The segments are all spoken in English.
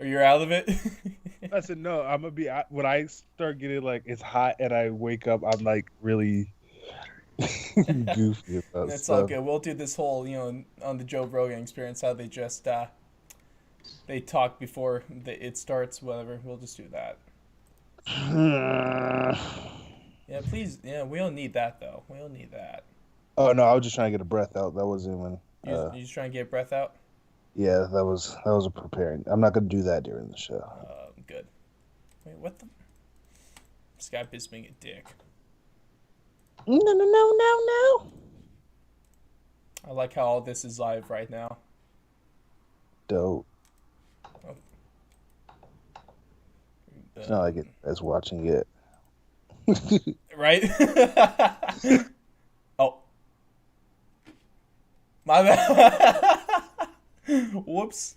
Or you're out of it? I said no. I'm gonna be when I start getting like it's hot and I wake up. I'm like really goofy about That's all stuff. good. We'll do this whole, on the Joe Rogan experience, how they just they talk before it starts, whatever. We'll just do that. Yeah, please. Yeah, we don't need that though. We don't need that. Oh no, I was just trying to get a breath out. That wasn't even. You just trying to get breath out. Yeah, that was a preparing. I'm not gonna do that during the show. Good. Wait, what the? Skype is being a dick. No, no, no, no, no. I like how all this is live right now. Dope. Oh. It's not like it's watching it. Right? Oh. My bad. Whoops.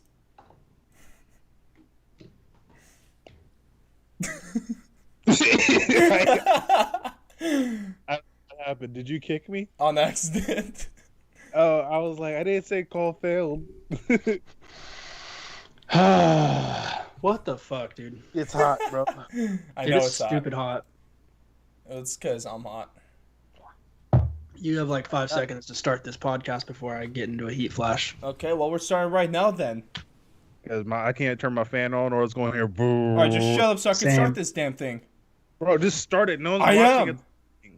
What happened? Did you kick me? On accident. Oh, I was like, I didn't say call failed. What the fuck, dude? It's hot, bro. I Dude, know it's it's hot. stupid hot. It's because I'm hot. You have like 5 seconds to start this podcast before I get into a heat flash. Okay, well, we're starting right now then. Because I can't turn my fan on or it's going here. Boo. All right, just shut up so I can Same. start this damn thing. Bro, just start it. No one's I watching am.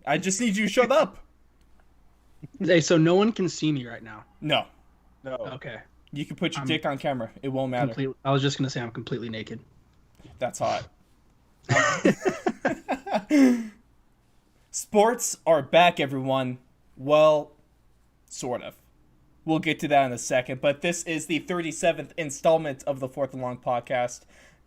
I just need you to shut up. Hey, so no one can see me right now. No. it. No. Okay. You can put your I'm dick on camera. It won't matter. I was just gonna say I'm completely naked. That's hot. Sports are back, everyone. Well, sort of. We'll get to that in a second, but this is the 37th installment of the Fourth and Long podcast.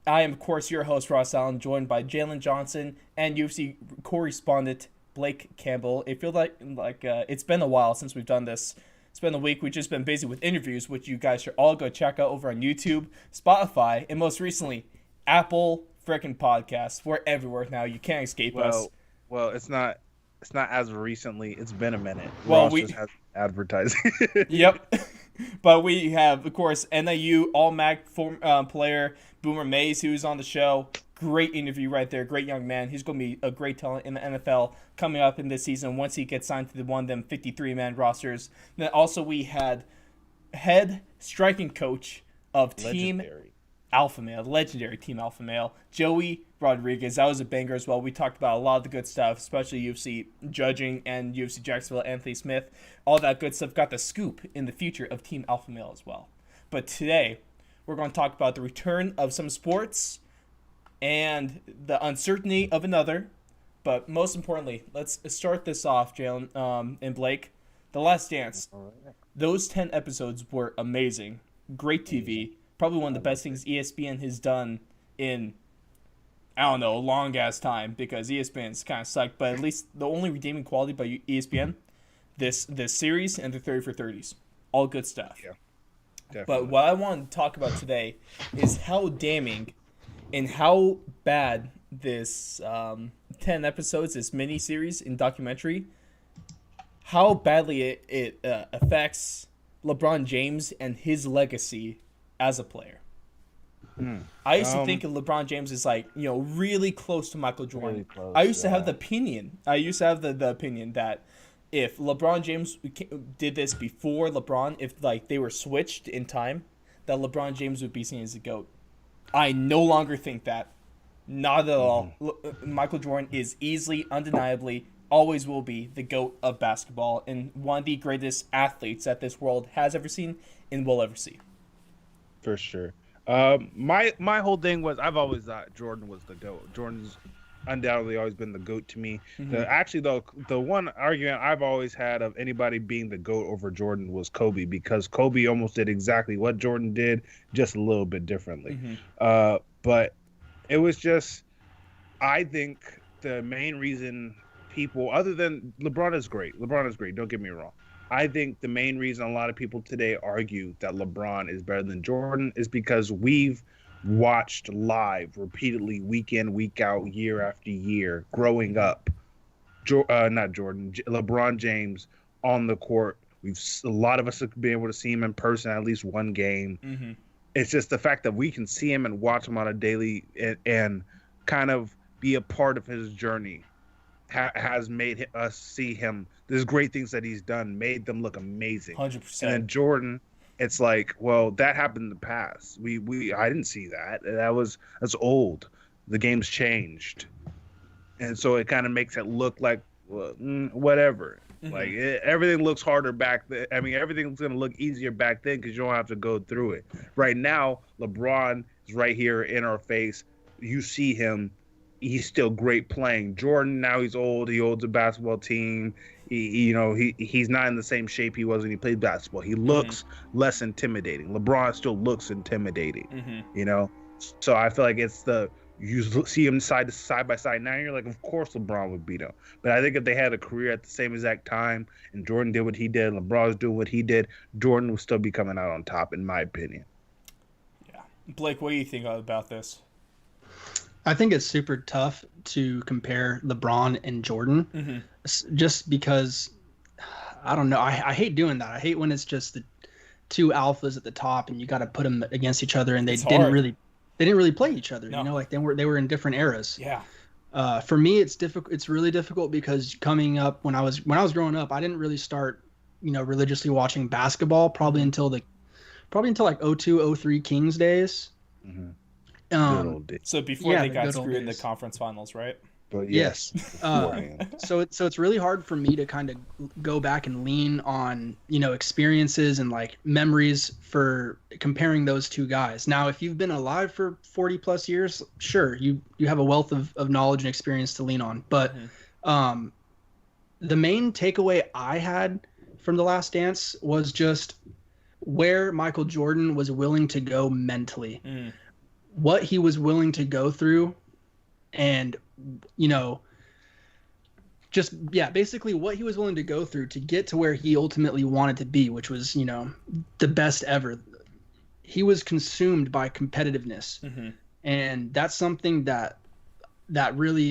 I am, of course, your host, Ross Allen, joined by Jalen Johnson and UFC correspondent Blake Campbell. It feels like it's been a while since we've done this. It's been a week. We've just been busy with interviews, which you guys should all go check out over on YouTube, Spotify, and most recently, Apple freaking Podcasts. We're everywhere now. You can't escape us. Well, it's not as recently. It's been a minute. Well, Ross just has advertising. Yep. But we have, of course, NIU All-MAC player Boomer Mays, who's on the show. Great interview right there. Great young man. He's going to be a great talent in the NFL coming up in this season once he gets signed to the one of them 53-man rosters. Then also we had head striking coach of Team Legendary. Alpha Male, legendary Team Alpha Male, Joey Rodriguez. That was a banger as well. We talked about a lot of the good stuff, especially UFC judging and UFC Jacksonville, Anthony Smith. All that good stuff. Got the scoop in the future of Team Alpha Male as well. But today, we're going to talk about the return of some sports and the uncertainty of another. But most importantly, let's start this off, Jalen and Blake. The Last Dance. Those 10 episodes were amazing. Great TV. Probably one of the best things ESPN has done in, I don't know, a long ass time, because ESPN's kind of sucked. But at least the only redeeming quality by ESPN, this series and the 30 for 30s. All good stuff. Yeah. But Definitely. what I want to talk about today is how damning and how bad this 10 episodes, this mini-series and documentary, how badly it affects LeBron James and his legacy as a player. I used to think of LeBron James as really close to Michael Jordan. Really close, I used to have yeah. the opinion. I used to have the opinion that if LeBron James did this before LeBron, if they were switched in time, that LeBron James would be seen as the GOAT. I no longer think that. Not at all. Michael Jordan is easily, undeniably, always will be the GOAT of basketball and one of the greatest athletes that this world has ever seen and will ever see. For sure. My whole thing was I've always thought Jordan was the GOAT. Jordan's undoubtedly always been the GOAT to me. The one argument I've always had of anybody being the GOAT over Jordan was Kobe, because Kobe almost did exactly what Jordan did, just a little bit differently. But it was just, I think the main reason people, other than LeBron is great, don't get me wrong. I think the main reason a lot of people today argue that LeBron is better than Jordan is because we've watched live repeatedly, week in, week out, year after year, growing up. LeBron James on the court. A lot of us have been able to see him in person at least one game. It's just the fact that we can see him and watch him on a daily and kind of be a part of his journey has made us see him. There's great things that he's done, made them look amazing. 100%. And then Jordan, it's like, well, that happened in the past. I didn't see that. That's old. The game's changed, and so it kind of makes it look like whatever. Mm-hmm. Like everything looks harder back then. I mean, everything's gonna look easier back then because you don't have to go through it. Right now, LeBron is right here in our face. You see him. He's still great playing. Jordan, now he's old. He owns a basketball team. He's not in the same shape he was when he played basketball. He looks less intimidating. LeBron still looks intimidating. So I feel like you see him side by side now. You're like, of course LeBron would beat him. But I think if they had a career at the same exact time and Jordan did what he did, LeBron was doing what he did, Jordan would still be coming out on top, in my opinion. Yeah, Blake, what do you think about this? I think it's super tough to compare LeBron and Jordan, just because I don't know. I hate doing that. I hate when it's just the two alphas at the top and you got to put them against each other, and they didn't really play each other. No. Like they were in different eras. Yeah. For me, it's difficult. It's really difficult because coming up when I was growing up, I didn't really start, religiously watching basketball probably until like 02, 03 Kings days. Mm-hmm. So before they the got good old screwed in the days. conference finals, right? But Yes. So it's really hard for me to kind of go back and lean on, experiences and like memories for comparing those two guys. Now, if you've been alive for 40 plus years, sure, you have a wealth of knowledge and experience to lean on. But the main takeaway I had from The Last Dance was just where Michael Jordan was willing to go mentally. What he was willing to go through, and basically what he was willing to go through to get to where he ultimately wanted to be, which was the best ever. He was consumed by competitiveness, and that's something that really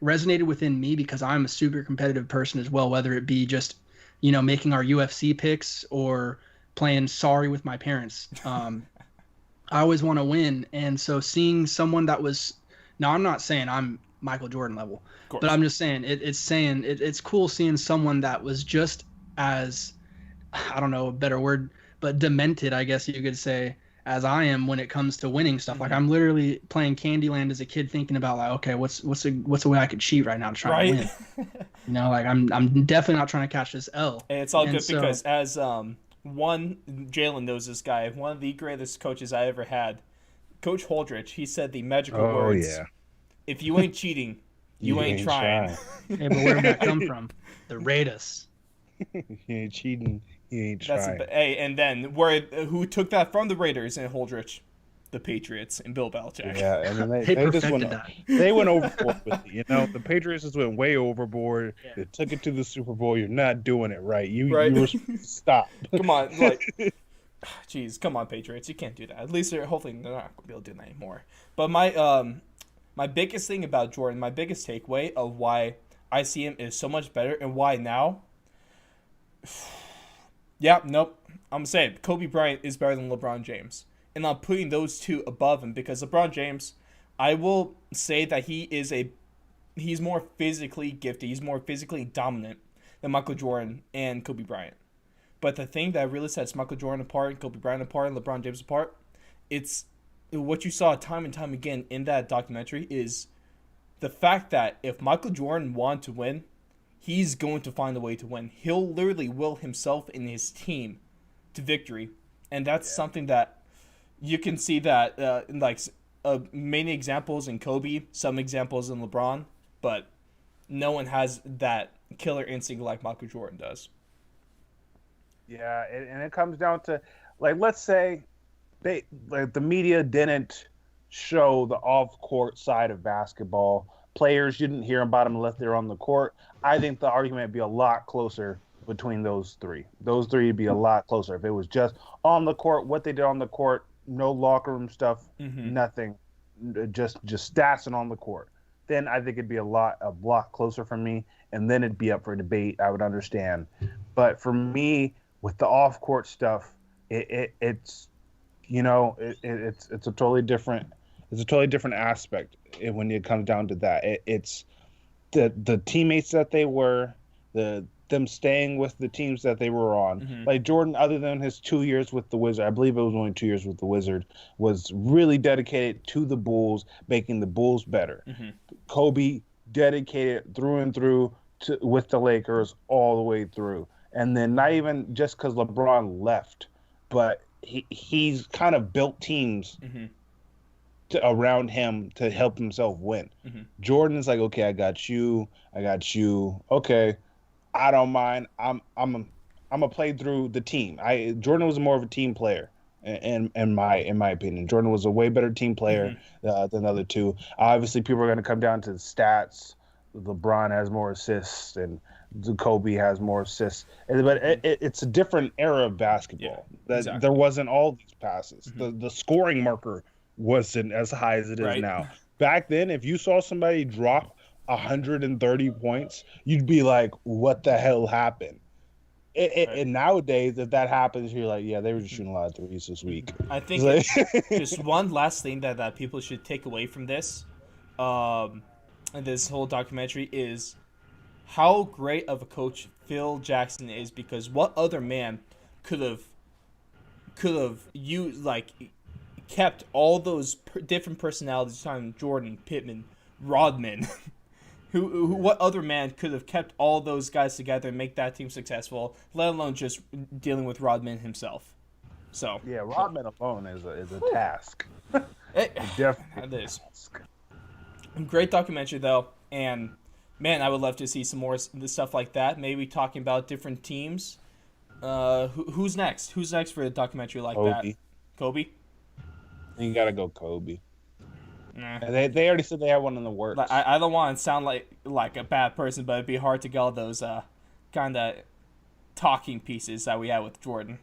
resonated within me, because I'm a super competitive person as well, whether it be just making our UFC picks or playing sorry with my parents. I always want to win. And so seeing someone that was, now I'm not saying I'm Michael Jordan level, but I'm just saying it's cool seeing someone that was just as, I don't know a better word, but demented, I guess you could say, as I am when it comes to winning stuff. Like I'm literally playing Candyland as a kid, thinking about like, okay, what's a way I could cheat right now to try and win? Like I'm definitely not trying to catch this L. Hey, it's all good because as Jalen knows this guy, one of the greatest coaches I ever had, Coach Holdridge. He said the magical words. Oh yeah. If you ain't cheating, you ain't trying. Hey, but where did that come from? The Raiders. You ain't cheating. You ain't trying. And then who took that from the Raiders and Holdridge? The Patriots and Bill Belichick. Yeah, and then they just went. They went overboard with it. The Patriots just went way overboard. Yeah. They took it to the Super Bowl. You're not doing it right. You were stop. Come on, jeez, come on, Patriots. You can't do that. At least hopefully they're not gonna be able to do that anymore. But my biggest thing about Jordan, my biggest takeaway of why I see him is so much better and why now. Yeah, nope. I'm saying Kobe Bryant is better than LeBron James. And I'm putting those two above him because LeBron James, I will say that he's more physically gifted. He's more physically dominant than Michael Jordan and Kobe Bryant. But the thing that really sets Michael Jordan apart, Kobe Bryant apart, and LeBron James apart, it's what you saw time and time again in that documentary is the fact that if Michael Jordan wanted to win, he's going to find a way to win. He'll literally will himself and his team to victory. And that's something that you can see that in many examples in Kobe, some examples in LeBron, but no one has that killer instinct like Michael Jordan does. Yeah, and it comes down to, let's say the media didn't show the off-court side of basketball. Players, you didn't hear about them unless they're on the court. I think the argument would be a lot closer between those three. Those three would be a lot closer if it was just on the court, what they did on the court, no locker room stuff, nothing, just stats and on the court. Then I think it'd be a block closer for me, and then it'd be up for debate. I would understand, but for me, with the off-court stuff, it's it's a totally different aspect when it comes down to that. It's the teammates that they were, them staying with the teams that they were on. Mm-hmm. Like Jordan, other than his 2 years with the Wizard, I believe it was only 2 years with the Wizard, was really dedicated to the Bulls, making the Bulls better. Mm-hmm. Kobe dedicated through and through with the Lakers all the way through. And then not even just because LeBron left, but he's kind of built teams Mm-hmm. around him to help himself win. Mm-hmm. Jordan's like, okay, I got you. Okay, I don't mind. I'm gonna play through the team. Jordan was more of a team player, in my opinion. Jordan was a way better team player than the other two. Obviously, people are gonna come down to the stats. LeBron has more assists and Kobe has more assists, but it's a different era of basketball. Yeah, exactly. There wasn't all these passes. Mm-hmm. The scoring marker wasn't as high as it is Right. now. Back then, if you saw somebody drop 130 points, you'd be like, what the hell happened? And nowadays, if that happens, you're like, yeah, they were just shooting a lot of threes this week. I think just one last thing that people should take away from this, and this whole documentary, is how great of a coach Phil Jackson is, because what other man could have used, kept all those different personalities, time Jordan, Pittman, Rodman. What other man could have kept all those guys together and make that team successful, let alone just dealing with Rodman himself? So yeah, Rodman alone is a task. Definitely, it is. Great documentary though, and man, I would love to see some more stuff like that. Maybe talking about different teams. Who's next? Who's next for a documentary like that? Kobe. You gotta go Kobe. Nah. They already said they have one in the works. I don't want to sound like a bad person, but it'd be hard to get all those kind of talking pieces that we had with Jordan.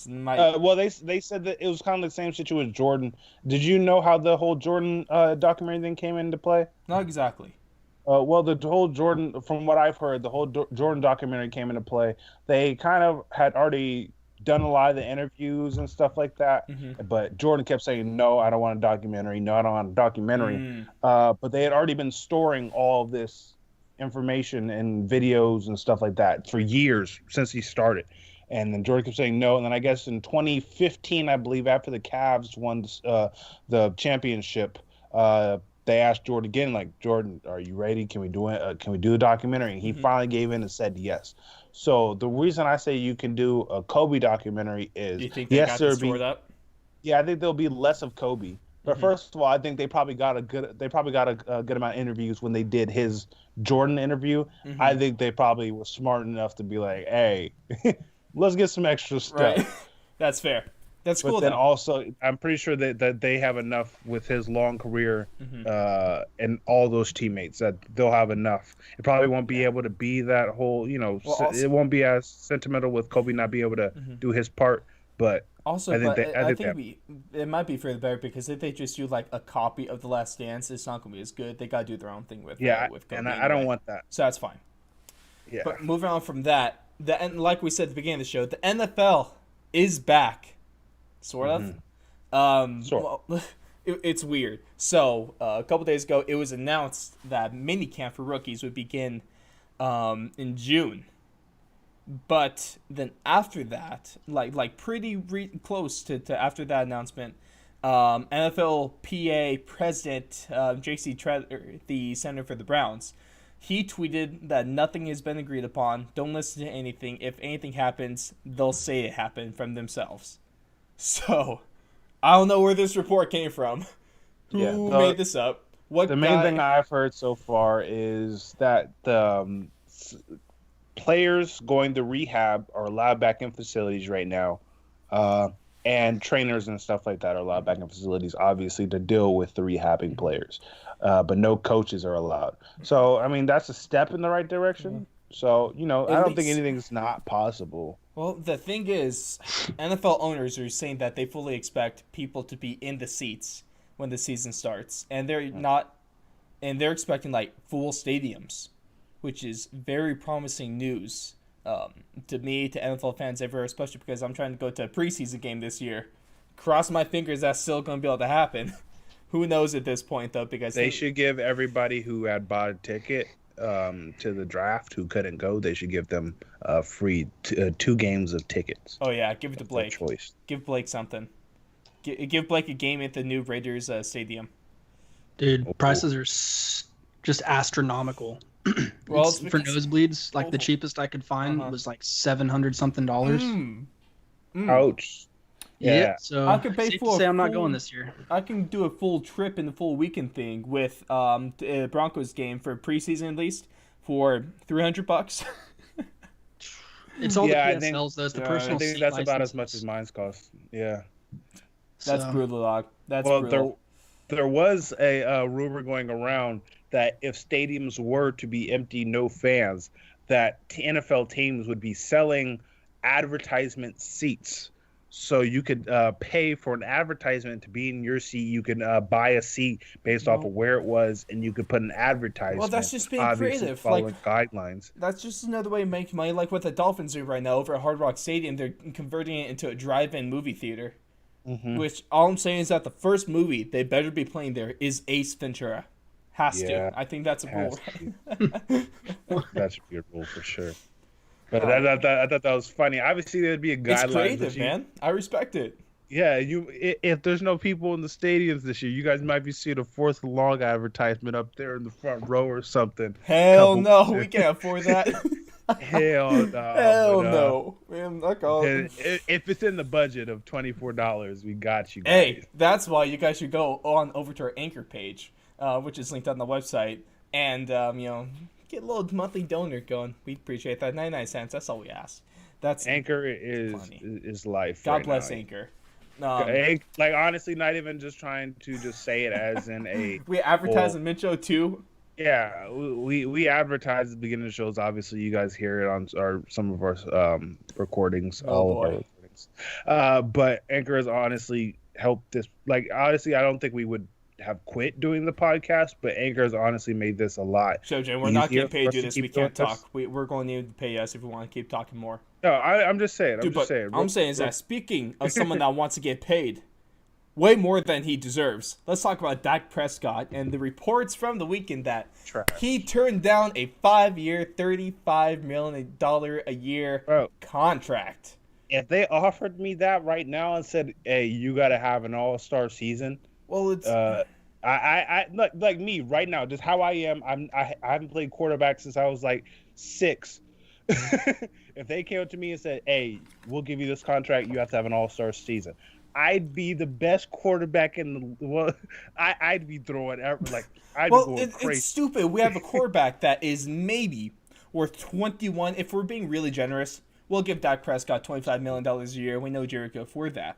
Well, they said that it was kind of the same situation with Jordan. Did you know how the whole Jordan documentary thing came into play? Not exactly. Well, the whole Jordan, from what I've heard, the whole Jordan documentary came into play. They kind of had already done a lot of the interviews and stuff like that, but Jordan kept saying, no, I don't want a documentary. No, I don't want a documentary. But they had already been storing all of this information and videos and stuff like that for years since he started. And then Jordan kept saying no. And then I guess in 2015, I believe, after the Cavs won the championship, they asked Jordan again, like, Jordan, are you ready? Can we do it? Can we do a documentary? And he finally gave in and said yes. So the reason I say you can do a Kobe documentary is, you think they got this stored up? Yeah, I think there'll be less of Kobe. But first of all, I think they probably got a good amount of interviews when they did his Jordan interview. I think they probably were smart enough to be like, hey, let's get some extra stuff. Right. That's fair. That's cool. But then also, I'm pretty sure that they have enough with his long career and all those teammates that they'll have enough. It probably won't be able to be that whole, it won't be as sentimental with Kobe not being able to do his part. But also, I think it might be for the better, because if they just do like a copy of The Last Dance, it's not going to be as good. They got to do their own thing with with Kobe. And I don't want that. So that's fine. Yeah. But moving on from that, like we said at the beginning of the show, the NFL is back. Sort of. Well, it's weird. So a couple days ago, it was announced that minicamp for rookies would begin in June. But then after that, like pretty close to after that announcement, NFLPA President J.C. Tretter, the senator for the Browns, he tweeted that nothing has been agreed upon. Don't listen to anything. If anything happens, they'll say it happened from themselves. So, I don't know where this report came from. Who made this up? The main thing I've heard so far is that the players going to rehab are allowed back in facilities right now, and trainers and stuff like that are allowed back in facilities, obviously, to deal with the rehabbing players. But no coaches are allowed. So, I mean, that's a step in the right direction. So, I don't think anything's not possible. Well, the thing is, NFL owners are saying that they fully expect people to be in the seats when the season starts, and they're expecting like full stadiums, which is very promising news to me, to NFL fans everywhere, especially because I'm trying to go to a preseason game this year. cross my fingers that's still going to be able to happen. Who knows at this point, though, because they should give everybody who had bought a ticket to the draft who couldn't go, they should give them free 2 games of tickets. Oh, yeah, give it to Blake. Choice. Give Blake something. Give Blake a game at the new Raiders stadium. Dude, prices are just astronomical. Well, for nosebleeds, like the cheapest I could find was like $700 something. Ouch. Yeah. So I could pay for. I'm not going this year. I can do a full trip and a full weekend thing with the Broncos game for preseason at least for $300. It's all the PSLs, though. It's the personal. I think that's about as much as mine's cost. Yeah. That's brutal, dog. That's brutal. There was a rumor going around that if stadiums were to be empty, no fans, that NFL teams would be selling advertisement seats. So you could pay for an advertisement to be in your seat. You can buy a seat based off of where it was, and you could put an advertisement. Well, that's just being creative. Following guidelines. That's just another way of making money. Like what the Dolphins do right now over at Hard Rock Stadium, they're converting it into a drive-in movie theater. Mm-hmm. Which all I'm saying is that the first movie they better be playing there is Ace Ventura. Has to. I think that's a rule. That should be a rule for sure. But I thought that was funny. Obviously, there'd be a guideline. It's creative, man. I respect it. Yeah, if there's no people in the stadiums this year, you guys might be seeing a fourth log advertisement up there in the front row or something. Hell no, we can't afford that. Hell no. Hell no. Man, if it's in the budget of $24, we got you guys. Hey, that's why you guys should go on over to our Anchor page, which is linked on the website, and get a little monthly donor going. We appreciate that. 99 cents. That's all we ask. That's Anchor is life. God bless Anchor. Like honestly, not even just trying to just say it as in a. We advertise in Mincho too. Yeah, we advertise at the beginning of the shows. Obviously, you guys hear it on some of our recordings, all of our recordings. But Anchor has honestly helped this. Like honestly, I don't think we would have quit doing the podcast, but Anchor has honestly made this a lot. Shojin, we're not getting paid to do this. We can't talk. We're going to need to pay us if we want to keep talking more. No, I'm just saying. I'm saying is that speaking of someone that wants to get paid way more than he deserves, let's talk about Dak Prescott and the reports from the weekend that he turned down a 5-year, $35 million a year contract. If they offered me that right now and said, "Hey, you got to have an all-star season," well, it's I like me right now, just how I am. I haven't played quarterback since I was like 6. If they came up to me and said, "Hey, we'll give you this contract, you have to have an all-star season," I'd be the best quarterback in the world. I'd be throwing I'd be going crazy. It's stupid. We have a quarterback that is maybe worth 21. If we're being really generous, we'll give Dak Prescott $25 million a year. We know Jared could afford that.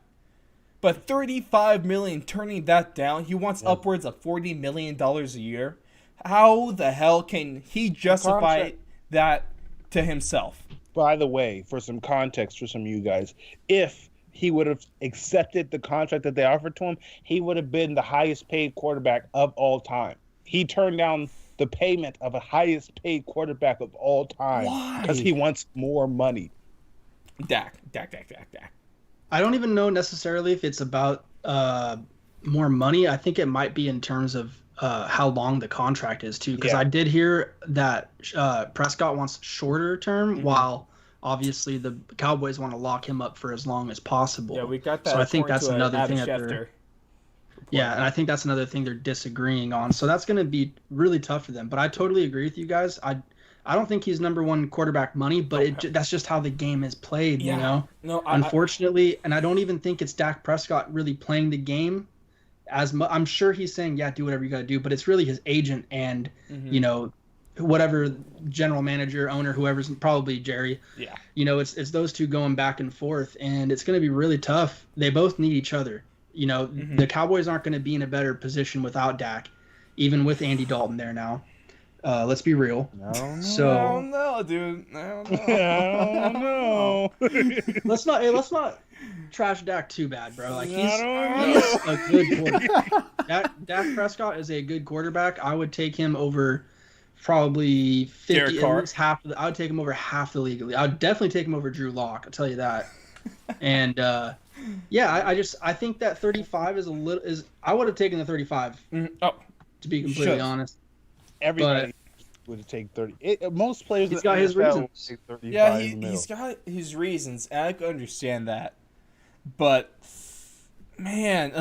But $35 million, turning that down, he wants upwards of $40 million a year. How the hell can he justify that to himself? By the way, for some context for some of you guys, if he would have accepted the contract that they offered to him, he would have been the highest paid quarterback of all time. He turned down the payment of a highest paid quarterback of all time because he wants more money. Dak. I don't even know necessarily if it's about more money. I think it might be in terms of how long the contract is too, because I did hear that Prescott wants shorter term, while obviously the Cowboys want to lock him up for as long as possible. Yeah, we got that. So I think that's another thing that they're. Yeah, and I think that's another thing they're disagreeing on. So that's going to be really tough for them. But I totally agree with you guys. I don't think he's number one quarterback money, but that's just how the game is played, you know? No, unfortunately, and I don't even think it's Dak Prescott really playing the game as much. I'm sure he's saying, yeah, do whatever you got to do, but it's really his agent and, whatever general manager, owner, whoever's, probably Jerry. Yeah. It's those two going back and forth, and it's going to be really tough. They both need each other. The Cowboys aren't going to be in a better position without Dak, even with Andy Dalton there now. Let's be real. No, dude. No. Let's not trash Dak too bad, bro. Like he's a good quarterback. Dak Prescott is a good quarterback. I would take him over probably 50, at least half. I would take him over half the league. I would definitely take him over Drew Lock. I'll tell you that. And Yeah, I think that 35 is I would have taken the 35 Oh, to be completely should. honest. Everybody would take 30. Most players He's in got the his NFL would reasons. take 35 yeah, mil. he's got his reasons, and I can understand that. But man,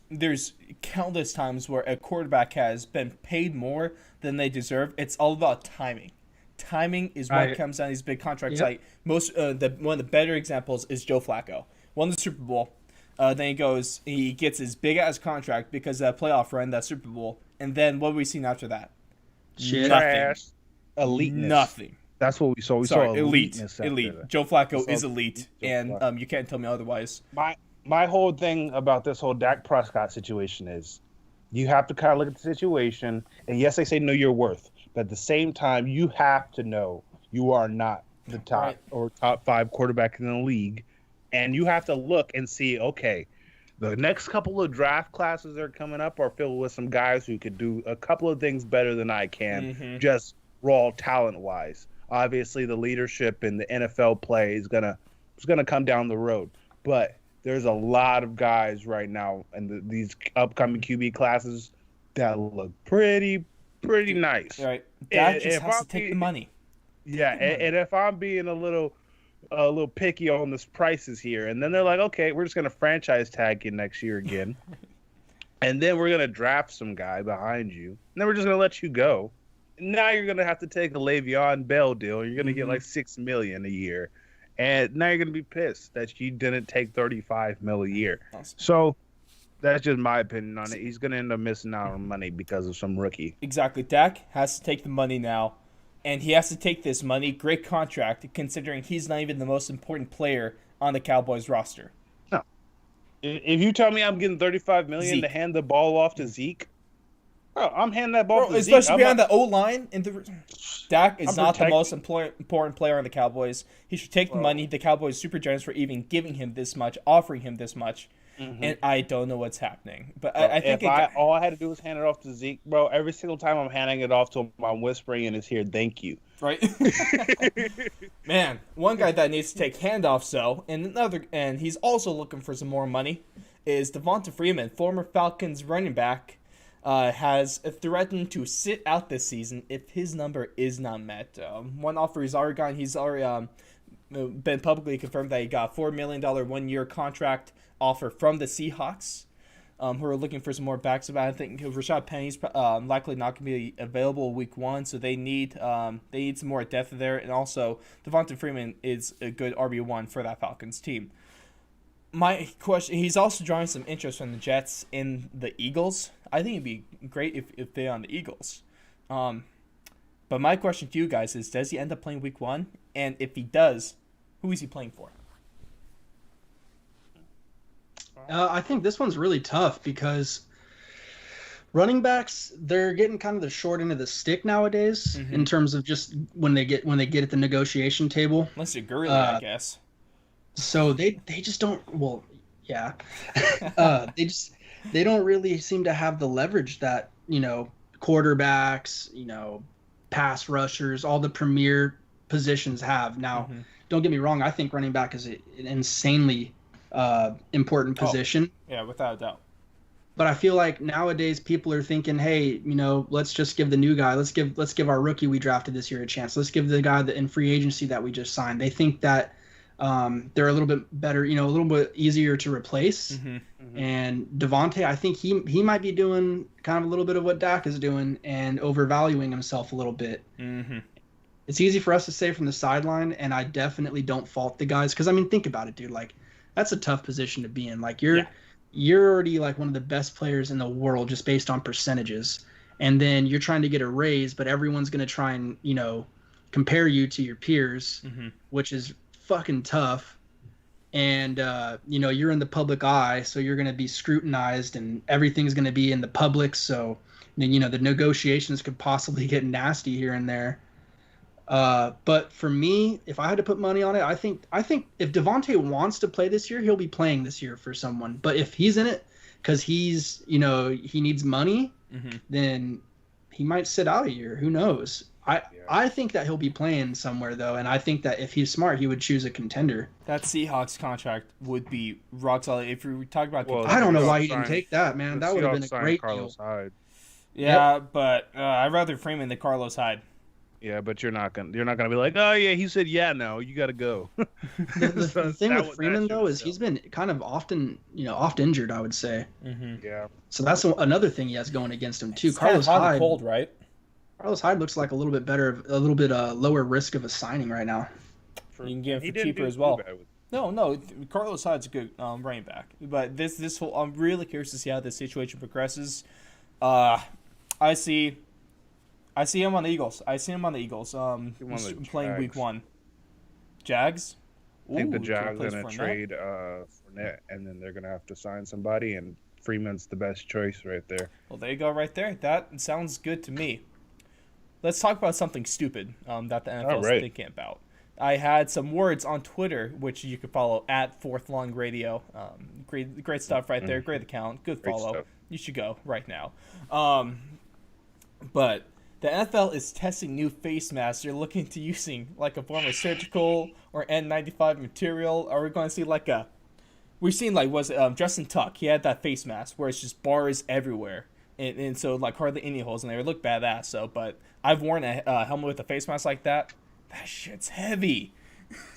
there's countless times where a quarterback has been paid more than they deserve. It's all about timing. Timing is what comes down to these big contracts. Yep. Like one of the better examples is Joe Flacco. Won the Super Bowl. Then he gets his big ass contract because of that playoff run, that Super Bowl. And then what have we seen after that? Shit. Nothing. Trash. Eliteness. Nothing. That's what we saw. We Sorry, saw elite. eliteness after Elite. that. Joe Flacco saw is elite, Joe and Flacco. you can't tell me otherwise. My whole thing about this whole Dak Prescott situation is you have to kind of look at the situation, and yes, they say know your worth, but at the same time, you have to know you are not the top Right. or top 5 quarterback in the league, and you have to look and see, okay, the next couple of draft classes that are coming up are filled with some guys who could do a couple of things better than I can, just raw talent wise. Obviously, the leadership in the NFL play is gonna come down the road, but there's a lot of guys right now in these upcoming QB classes that look pretty nice. Right. Dak And just if has I'm to take the being- money. Yeah, and if I'm being a little picky on the prices here, and then they're like, okay, we're just gonna franchise tag you next year again, and then we're gonna draft some guy behind you, and then we're just gonna let you go. Now you're gonna have to take a Le'Veon Bell deal. You're gonna get like $6 million a year, and now you're gonna be pissed that you didn't take $35 million a year. Awesome. So that's just my opinion on it. He's gonna end up missing out on money because of some rookie. Exactly. Dak has to take the money now, and he has to take this money. Great contract, considering he's not even the most important player on the Cowboys roster. If you tell me I'm getting $35 million to Zeke. hand the ball off to Zeke, bro, I'm handing that ball Bro, to Zeke. especially I'm behind not- the O line, Dak is I'm not the protecting- most important player on the Cowboys. He should take the Bro. money. The Cowboys super generous for even giving him this much, offering him this much, and I don't know what's happening. But I think all I had to do was hand it off to Zeke, bro. Every single time I'm handing it off to him, I'm whispering in his ear, "Thank you." right. Man, one guy that needs to take handoffs though, and he's also looking for some more money, is Devonta Freeman, former Falcons running back, has threatened to sit out this season if his number is not met. One offer he's already gotten. He's already been publicly confirmed that he got a $4 million 1-year contract offer from the Seahawks, who are looking for some more backs. But I think Rashad Penny's likely not going to be available week 1, so they need some more depth there. And also, Devonta Freeman is a good RB1 for that Falcons team. My question: he's also drawing some interest from the Jets in the Eagles. I think it'd be great if they're on the Eagles. But my question to you guys is: does he end up playing week 1? And if he does, who is he playing for? I think this one's really tough because running backs, they're getting kind of the short end of the stick nowadays in terms of just when they get at the negotiation table. Unless you're Gurley, I guess. So they just don't. Well, yeah, they don't really seem to have the leverage that quarterbacks, pass rushers, all the premier positions have. Now, don't get me wrong. I think running back is an insanely important position. Yeah, without a doubt. But I feel like nowadays people are thinking, hey, let's just give the new guy, let's give our rookie we drafted this year a chance. Let's give the guy in free agency that we just signed. They think that they're a little bit better, a little bit easier to replace. And Devontae, I think he might be doing kind of a little bit of what Dak is doing and overvaluing himself a little bit. It's easy for us to say from the sideline, and I definitely don't fault the guys because think about it, dude. Like, that's a tough position to be in. Like, you're already like one of the best players in the world just based on percentages, and then you're trying to get a raise, but everyone's gonna try and compare you to your peers, which is fucking tough. And you're in the public eye, so you're gonna be scrutinized, and everything's gonna be in the public. So the negotiations could possibly get nasty here and there. But for me, if I had to put money on it, I think if Devontae wants to play this year, he'll be playing this year for someone. But if he's in it because he needs money, then he might sit out a year. Who knows? I think that he'll be playing somewhere though, and I think that if he's smart, he would choose a contender. That Seahawks contract would be rock solid. If we talk about Well, I don't know why he Seahawks didn't signed- take that, man. the That would have been Seahawks a signed great Carlos deal. Hyde. yeah, but I'd rather Freeman than Carlos Hyde. Yeah, but you're not gonna be like, oh yeah, he said yeah, no, you gotta go. The thing with Freeman though is he's been kind of often, oft injured, I would say. Yeah. So that's another thing he has going against him too. It's kind of Carlos hot and Hyde. cold, right? Carlos Hyde looks like a little bit better, a little bit lower risk of a signing right now. You can get him He for didn't cheaper do as too well. bad with- No, Carlos Hyde's a good running back. But this whole, I'm really curious to see how this situation progresses. I see him on the Eagles. I see him on the Eagles. Playing week Jags. 1. Jags. I think the Ooh, Jags replace are gonna Fournette. trade Fournette, and then they're gonna have to sign somebody, and Freeman's the best choice right there. Well, there you go, right there. That sounds good to me. Let's talk about something stupid that the NFL is Alright. thinking about. I had some words on Twitter, which you can follow at Fourth Long Radio. Great stuff right there. Great account. Good Great follow. stuff. You should go right now. But the NFL is testing new face masks. They're looking to using like a form of surgical or N95 material. Are we going to see like a? We've seen like Justin Tuck. He had that face mask where it's just bars everywhere, and so like hardly any holes in there. It looked badass. So, but I've worn a helmet with a face mask like that. That shit's heavy.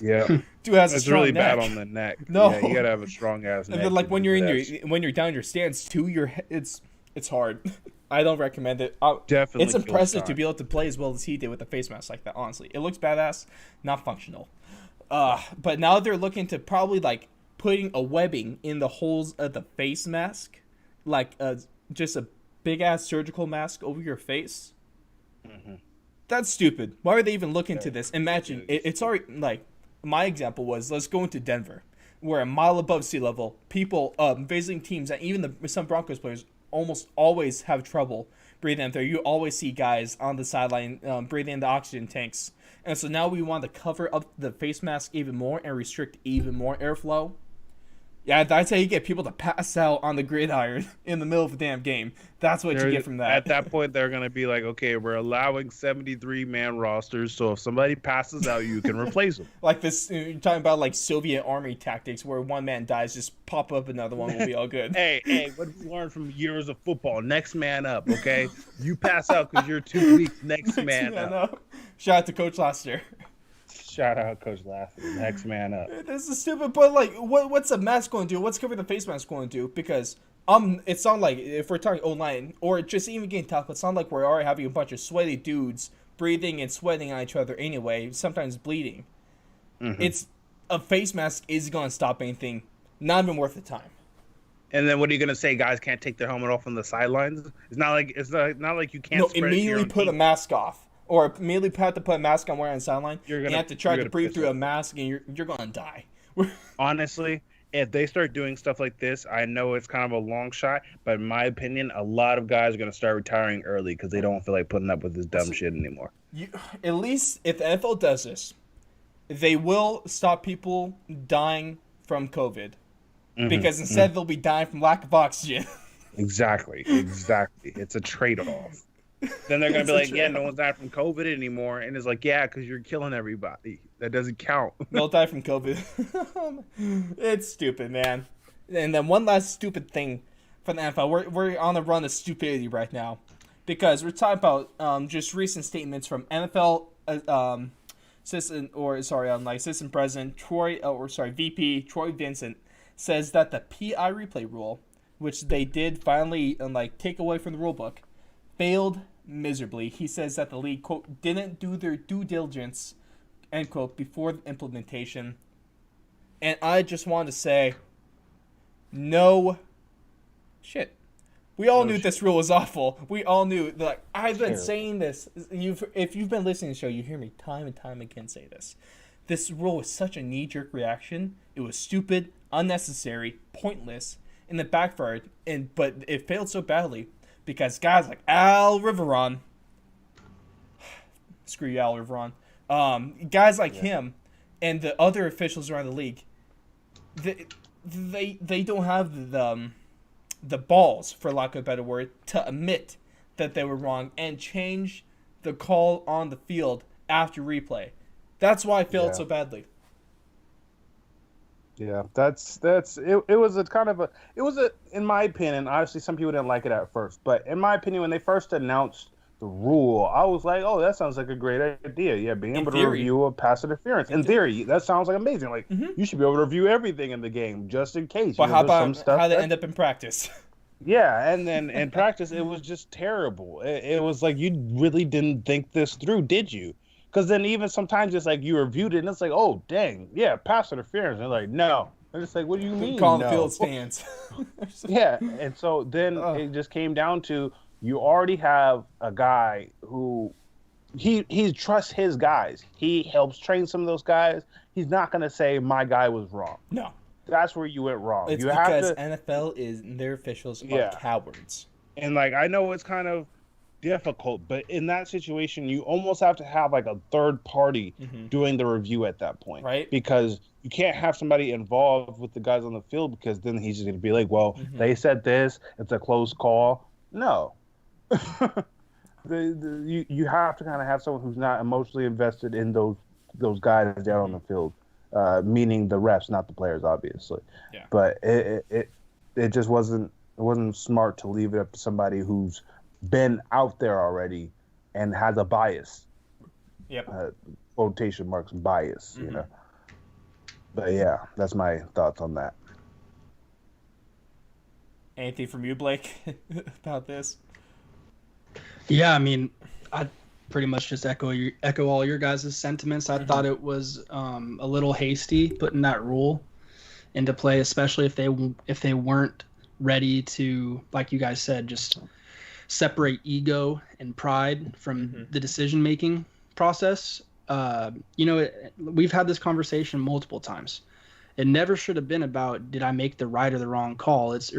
Yeah, Dude has a it's strong really neck. bad on the neck. No. Yeah, you gotta have a strong ass neck. And then like to when do you're in that. when you're down in your stance too, it's hard. I don't recommend it. Definitely It's kills impressive to time. be able to play as well as he did with a face mask like that. Honestly, it looks badass, not functional. But now they're looking to probably like putting a webbing in the holes of the face mask, like just a big ass surgical mask over your face. That's stupid. Why are they even looking to this? Imagine it's already like my example was let's go into Denver, where a mile above sea level, people visiting teams and even some Broncos players almost always have trouble breathing in there. You always see guys on the sideline breathing in the oxygen tanks, and so now we want to cover up the face mask even more and restrict even more airflow. Yeah, that's how you get people to pass out on the gridiron in the middle of a damn game. That's what you get from that. At that point, they're gonna be like, okay, we're allowing 73-man rosters, so if somebody passes out, you can replace them. Like this, you're talking about like Soviet army tactics where one man dies, just pop up another one will be all good. Hey, what did we learn from years of football? Next man up, okay? You pass out because you're too weak. Next man I up. know. Shout out to Coach Laster. Shout out Coach Lassie. Next man up. This is stupid, but like, what's a mask going to do? What's covering the face mask going to do? Because it's not like if we're talking online or just even getting tackled, it's not like we're already having a bunch of sweaty dudes breathing and sweating on each other anyway, sometimes bleeding. It's a face mask is going to stop anything, not even worth the time. And then what are you gonna say? Guys can't take their helmet off on the sidelines. It's not like you can't. No, spread it to your immediately own put a team. mask off. Or immediately have to put a mask on wearing on the sideline. You're You gonna- have to try you're to gonna breathe piss through a off. mask and you're going to die. Honestly, if they start doing stuff like this, I know it's kind of a long shot, but in my opinion, a lot of guys are gonna start retiring early because they don't feel like putting up with this dumb shit anymore. At least if the NFL does this, they will stop people dying from COVID. Because instead they'll be dying from lack of oxygen. Exactly. It's a trade-off. Then they're gonna It's be a like, yeah, no trade-off. one's dying from COVID anymore, and it's like, yeah, because you're killing everybody. That doesn't count. They'll die from COVID. It's stupid, man. And then one last stupid thing for the NFL. We're on a run of stupidity right now. Because we're talking about just recent statements from NFL assistant president VP Troy Vincent says that the PI replay rule, which they did finally take away from the rule book, failed miserably. He says that the league, quote, didn't do their due diligence, end quote, before the implementation. And I just want to say, no shit. We all knew this rule was awful. We all knew. Like, I've been saying this. If you've been listening to the show, you hear me time and time again say this. This rule was such a knee-jerk reaction. It was stupid, unnecessary, pointless, and it backfired. But it failed so badly because guys like Al Riveron, screw you, Al Riveron, guys like him and the other officials around the league, they don't have the balls, for lack of a better word, to admit that they were wrong and change the call on the field after replay. That's why I failed Yeah. so badly. Yeah, that's it. It was a kind of in my opinion, obviously some people didn't like it at first, but in my opinion, when they first announced the rule, I was like, oh, that sounds like a great idea. Yeah, being In able theory. to review a pass interference. In theory, that sounds like amazing. Like you should be able to review everything in the game just in case. But You know, how there's some about stuff how they that- end up in practice? Yeah, and then in practice, it was just terrible. It was like you really didn't think this through, did you? Because then even sometimes it's like you reviewed it and it's like, oh, dang, yeah, pass interference. And they're like, no. And it's like, what do you mean? Call on no? the field stands. Yeah, and so then it just came down to you already have a guy who he trusts his guys. He helps train some of those guys. He's not gonna say my guy was wrong. No. That's where you went wrong. It's you because have to, NFL is their officials are Yeah. cowards. and like I know it's kind of difficult, but in that situation, you almost have to have like a third party doing the review at that point, Right. Because you can't have somebody involved with the guys on the field because then he's just gonna be like, well, they said this, it's a close call. No. You have to kind of have someone who's not emotionally invested in those guys down on the field, meaning the refs, not the players, obviously. Yeah. But it just wasn't smart to leave it up to somebody who's been out there already and has a bias. Yep. Quotation marks bias, you know. But yeah, that's my thoughts on that. Anything from you, Blake, about this? Yeah, I mean, I pretty much just echo all your guys' sentiments. I thought it was a little hasty putting that rule into play, especially if they weren't ready to, like you guys said, just separate ego and pride from the decision making process. We've had this conversation multiple times. It never should have been about did I make the right or the wrong call. That's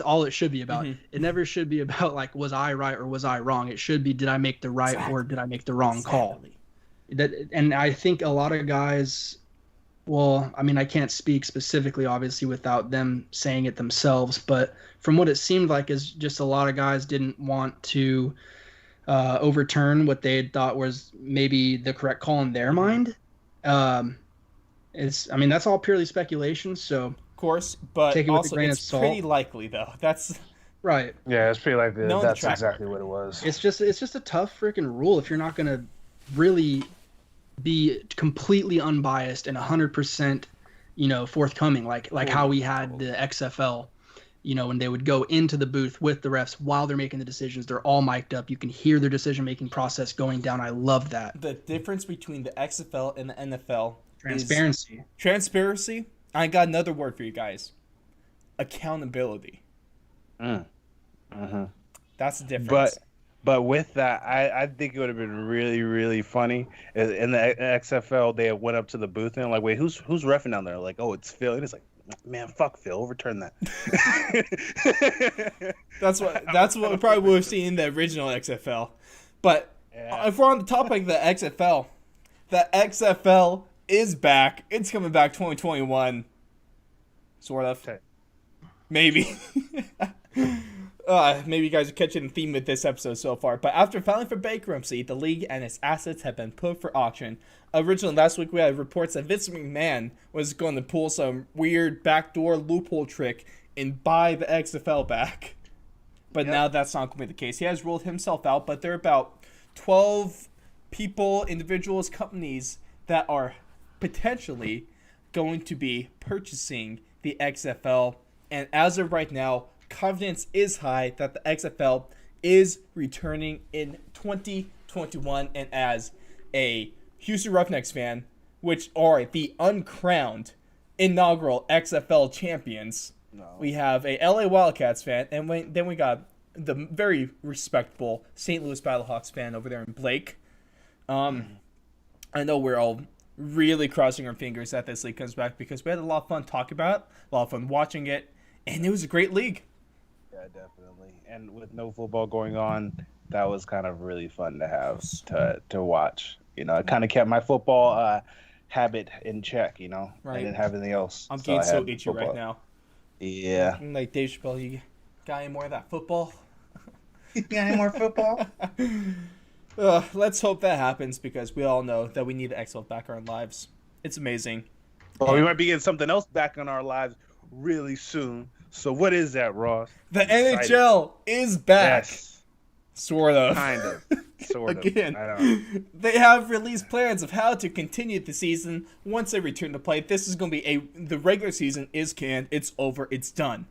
all it should be about. It never should be about like was I right or was I wrong. It should be did I make the right or did I make the wrong call. And I think a lot of guys, well, I mean, I can't speak specifically obviously without them saying it themselves, but from what it seemed like is just a lot of guys didn't want to overturn what they had thought was maybe the correct call in their mind. That's all purely speculation, so Course, but take it with also a grain of it's salt. pretty likely though. That's right. Yeah, it's pretty likely Knowing the that's track exactly record. what it was. It's just a tough freaking rule if you're not going to really be completely unbiased and 100%, forthcoming like how we had the XFL, when they would go into the booth with the refs while they're making the decisions. They're all mic'd up. You can hear their decision-making process going down. I love that. the difference between the XFL and the NFL. Transparency. Is transparency. I got another word for you guys. Accountability. That's the difference. But with that, I think it would have been really, really funny. In the XFL, they went up to the booth and like, wait, who's reffing down there? Like, oh, it's Phil. And it's like, man, fuck Phil, overturn that. That's what we probably would have seen in the original XFL. But Yeah. if we're on the topic of the XFL is back. It's coming back 2021. Sort of. Okay. Maybe. Maybe you guys are catching the theme with this episode so far. But after filing for bankruptcy, the league and its assets have been put for auction. Originally, last week we had reports that Vince McMahon was going to pull some weird backdoor loophole trick and buy the XFL back. But now that's not going to be the case. He has ruled himself out, but there are about 12 people, individuals, companies that are potentially going to be purchasing the XFL. And as of right now, confidence is high that the XFL is returning in 2021. And as a Houston Roughnecks fan, which are the uncrowned inaugural XFL champions, we have a LA Wildcats fan, and then we got the very respectable St. Louis Battlehawks fan over there in Blake. I know we're all really crossing our fingers that this league comes back because we had a lot of fun talking about it, a lot of fun watching it, and it was a great league. Yeah, definitely. And with no football going on, that was kind of really fun to have to watch. It kind of kept my football habit in check. Right. I didn't have anything else. I'm so getting I so had itchy football. right now. Yeah. I'm like Dave Chappelle, you got any more of that football? Any more football? Let's hope that happens because we all know that we need the XFL back in our lives. It's amazing. Well, we might be getting something else back in our lives really soon. So what is that, Ross? The I'm excited. NHL is back. Yes, Sort of. kind of, sort of. Again, I know. they have released plans of how to continue the season once they return to play. This is going to be the regular season is canned. It's over. It's done.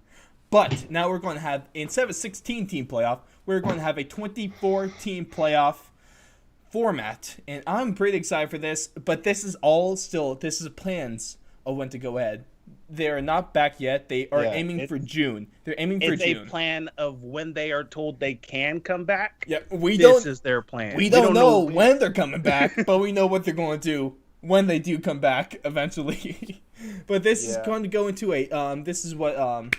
But now we're going to have, instead of a 16-team playoff, we're going to have a 24-team playoff format. And I'm pretty excited for this, but this is plans of when to go ahead. They are not back yet. They are aiming for June. They're aiming for June. It's a plan of when they are told they can come back. Yeah, This is their plan. We don't know when they're coming back, but we know what they're going to do when they do come back eventually. But this is going to go into this is what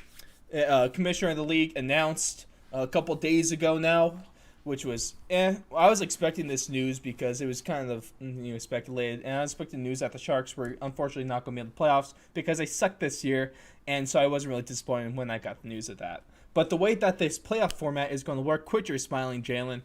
commissioner of the league announced a couple days ago now, which was I was expecting this news because it was kind of speculated, and I was expecting news that the Sharks were unfortunately not going to be in the playoffs because they sucked this year, and so I wasn't really disappointed when I got the news of that. But the way that this playoff format is going to work, quit your smiling, Jalen,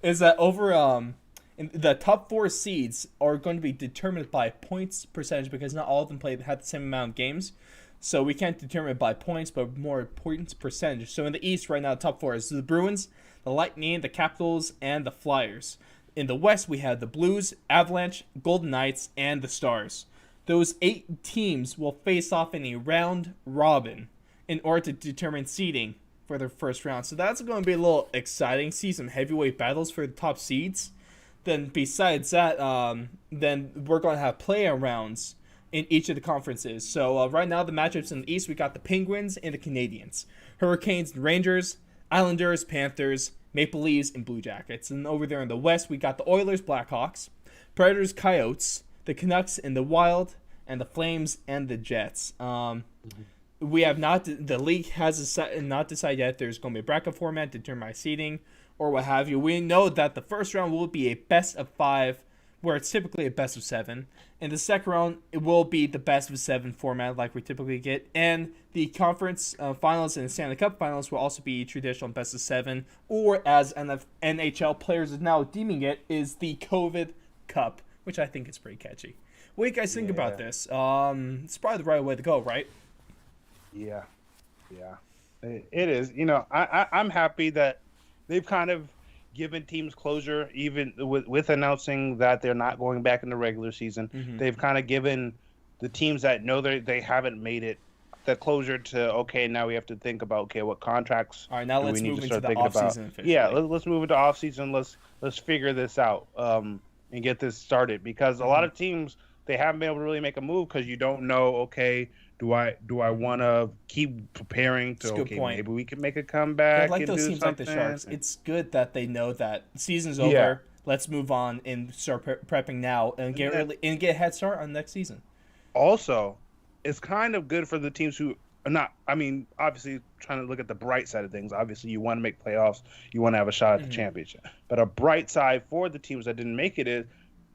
is that over the top 4 seeds are going to be determined by points percentage because not all of them had the same amount of games. So we can't determine it by points, but more points percentage. So in the East right now, the top 4 is the Bruins, the Lightning, the Capitals, and the Flyers. In the West, we have the Blues, Avalanche, Golden Knights, and the Stars. Those 8 teams will face off in a round robin in order to determine seeding for their first round. So that's going to be a little exciting. See some heavyweight battles for the top seeds. Then besides that, then we're going to have play-in rounds in each of the conferences. So right now, the matchups in the East, we got the Penguins and the Canadiens, Hurricanes and Rangers, Islanders, Panthers, Maple Leafs, and Blue Jackets. And over there in the West, we got the Oilers, Blackhawks, Predators, Coyotes, the Canucks, and the Wild, and the Flames and the Jets. We have not. The league has not decided yet. There's going to be a bracket format to determine seeding or what have you. We know that the first round will be a best of 5, where it's typically a best of 7. In the second round, it will be the best of 7 format like we typically get. And the conference finals and the Stanley Cup finals will also be traditional best of 7. Or as NHL players are now deeming it, is the COVID Cup, which I think is pretty catchy. What do you guys think about this? It's probably the right way to go, right? Yeah. It is. I'm happy that they've kind of given teams closure, even with announcing that they're not going back in the regular season. Mm-hmm. They've kind of given the teams that know they haven't made it the closure to, okay, now we have to think about, what contracts. All right, now let's move into the off-season. Yeah, let's move into off-season. Let's figure this out and get this started, because a lot of teams, they haven't been able to really make a move because you don't know, okay, do I want to keep preparing to, maybe we can make a comeback? I like those teams like the Sharks. It's good that they know that the season's over. Yeah. Let's move on and start prepping now and get a head start on next season. Also, it's kind of good for the teams who are not, obviously trying to look at the bright side of things. Obviously, you want to make playoffs. You want to have a shot at the championship. But a bright side for the teams that didn't make it is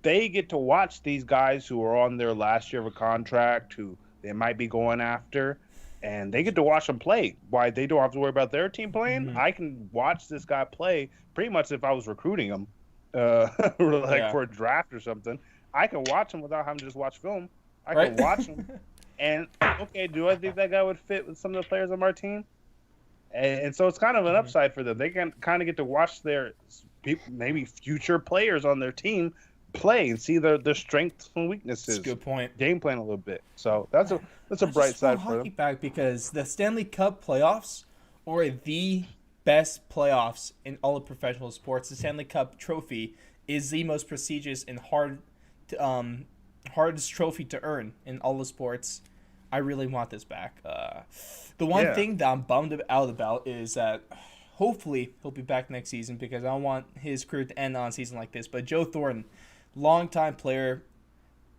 they get to watch these guys who are on their last year of a contract, who they might be going after, and they get to watch them play. Why? They don't have to worry about their team playing. Mm-hmm. I can watch this guy play pretty much if I was recruiting him, for a draft or something. I can watch him without having to just watch film. I can watch him, and do I think that guy would fit with some of the players on our team? And so it's kind of an upside for them. They can kind of get to watch their maybe future players on their team play and see their strengths and weaknesses. That's a good point. Game plan a little bit. So that's a bright side for them. Back because the Stanley Cup playoffs are the best playoffs in all of professional sports. The Stanley Cup trophy is the most prestigious and hardest trophy to earn in all the sports. I really want this back. The one thing that I'm bummed out about is that hopefully he'll be back next season, because I don't want his career to end on a season like this. But Joe Thornton, longtime player,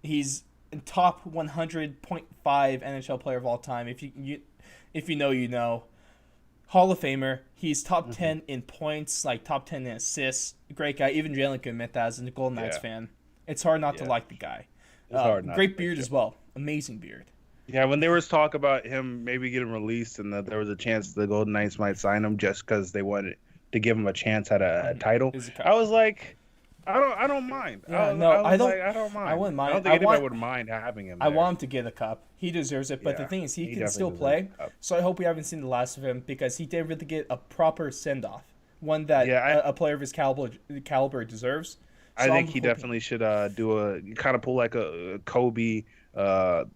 he's top 100.5 NHL player of all time. If you know, you know. Hall of Famer. He's top 10 in points, like top 10 in assists. Great guy. Even Jalen can admit that as a Golden Knights fan. It's hard not to like the guy. It's hard not great beard as well. Amazing beard. Yeah, when there was talk about him maybe getting released and that there was a chance the Golden Knights might sign him just because they wanted to give him a chance at a title, Is it I was like, I don't mind. Yeah, I was like, I don't mind. I wouldn't mind. I don't think anybody would mind having him I there. want him to get a cup. He deserves it. But the Yeah, thing is, he can definitely still deserves play. the cup. So I hope we haven't seen the last of him because he didn't really get a proper send off, one that Yeah, a player of his caliber deserves. I So think I'm he hoping- definitely should do a kind of pull like a Kobe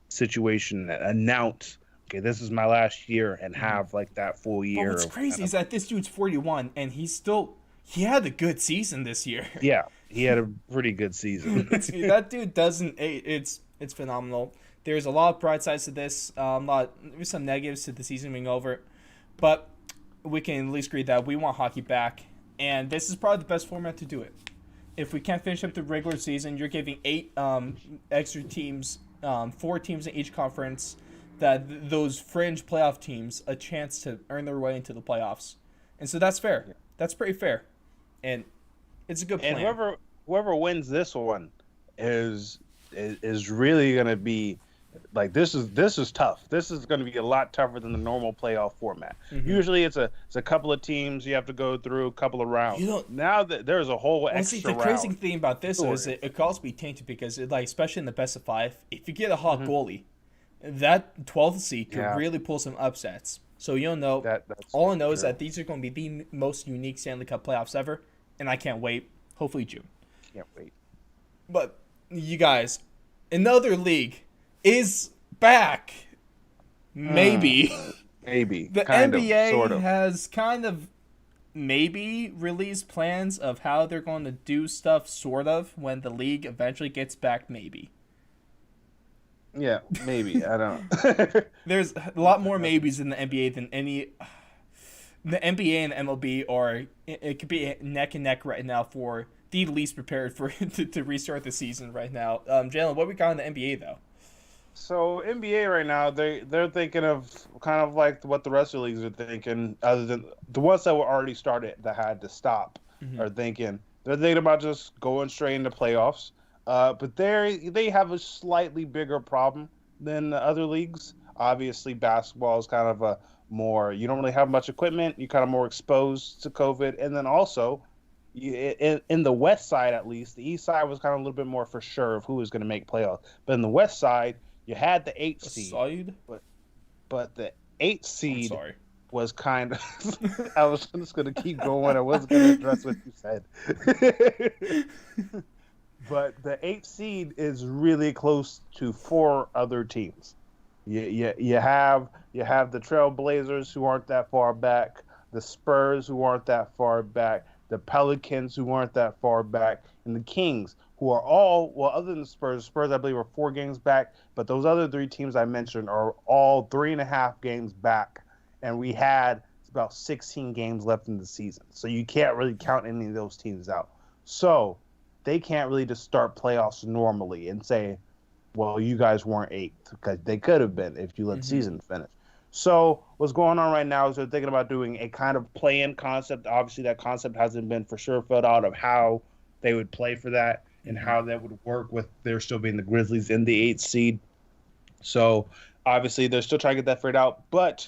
situation, announce, okay, this is my last year, and have like that full But year. what's of crazy kind is that this dude's 41 and he had a good season this year. yeah, he had a pretty good season. That dude doesn't. It's phenomenal. There's a lot of bright sides to this. There's some negatives to the season being over, but we can at least agree that we want hockey back, and this is probably the best format to do it. If we can't finish up the regular season, you're giving 8 extra teams, 4 teams in each conference, those fringe playoff teams a chance to earn their way into the playoffs, and so that's fair. That's pretty fair, and it's a good plan. And whoever wins this one is really gonna be like, this is tough. This is gonna be a lot tougher than the normal playoff format. Usually it's a couple of teams you have to go through, a couple of rounds. Now that there's a whole Well, extra see, the crazy round. thing about this is it could also be tainted because, especially in the best of 5, if you get a hot goalie, that 12th seed could Yeah. really pull some upsets. So you'll know. That's all I know is true. that these are going to be the most unique Stanley Cup playoffs ever, and I can't wait. Hopefully June. Can't wait. But you guys, another league is back. Maybe. Maybe The kind NBA of, sort of. has kind of maybe released plans of how they're going to do stuff, sort of, when the league eventually gets back, maybe. Yeah, maybe. I don't know. There's a lot more maybes in the NBA than any. The NBA and MLB are. It could be neck and neck right now for the least prepared for to restart the season right now. Jalen, what we got in the NBA though? So NBA right now, they're thinking of kind of like what the rest of the leagues are thinking, other than the ones that were already started that had to stop, are thinking. They're thinking about just going straight into playoffs. But they have a slightly bigger problem than the other leagues. Obviously, basketball is kind of a more, you don't really have much equipment. You're kind of more exposed to COVID. And then also, in the West side at least, the East side was kind of a little bit more for sure of who was going to make playoffs. But in the West side, you had the 8th seed. Side? But the 8th I'm seed sorry. was kind of. I was just going to keep going. I wasn't going to address what you said. But the 8th seed is really close to 4 other teams. You have the Trailblazers, who aren't that far back, the Spurs, who aren't that far back, the Pelicans, who aren't that far back, and the Kings, who are all, well, other than the Spurs, I believe are 4 games back, but those other 3 teams I mentioned are all 3.5 games back, and we had about 16 games left in the season. So you can't really count any of those teams out. So they can't really just start playoffs normally and say, well, you guys weren't 8th, because they could have been if you let the season finish. So what's going on right now is they're thinking about doing a kind of play-in concept. Obviously, that concept hasn't been for sure filled out of how they would play for that and how that would work with there still being the Grizzlies in the 8th seed. So obviously, they're still trying to get that figured out. But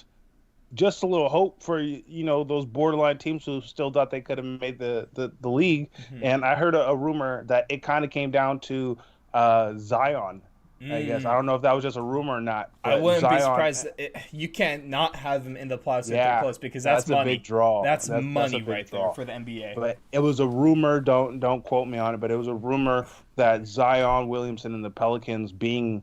just a little hope for, those borderline teams who still thought they could have made the league. And I heard a rumor that it kind of came down to Zion. I guess. I don't know if that was just a rumor or not. I wouldn't Zion, be surprised. You can't not have them in the playoffs if Yeah, they're close because that's money. a big draw. That's a money big right draw. there for the NBA. But it was a rumor. Don't quote me on it. But it was a rumor that Zion Williamson and the Pelicans being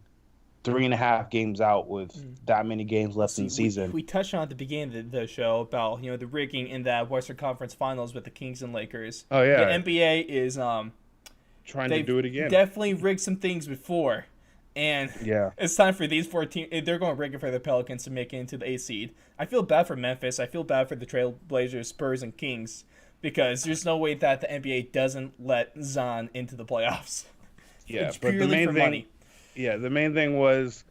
3.5 games out with that many games left in the season. We touched on at the beginning of the show about the rigging in that Western Conference Finals with the Kings and Lakers. Oh yeah, The NBA is trying to do it again. Definitely rigged some things before. And Yeah. it's time for these 4 teams. They're going to rig it for the Pelicans to make it into the 8th seed. I feel bad for Memphis. I feel bad for the Trailblazers, Spurs, and Kings because there's no way that the NBA doesn't let Zion into the playoffs. Yeah, It's but the purely main for thing, money. yeah, the main thing was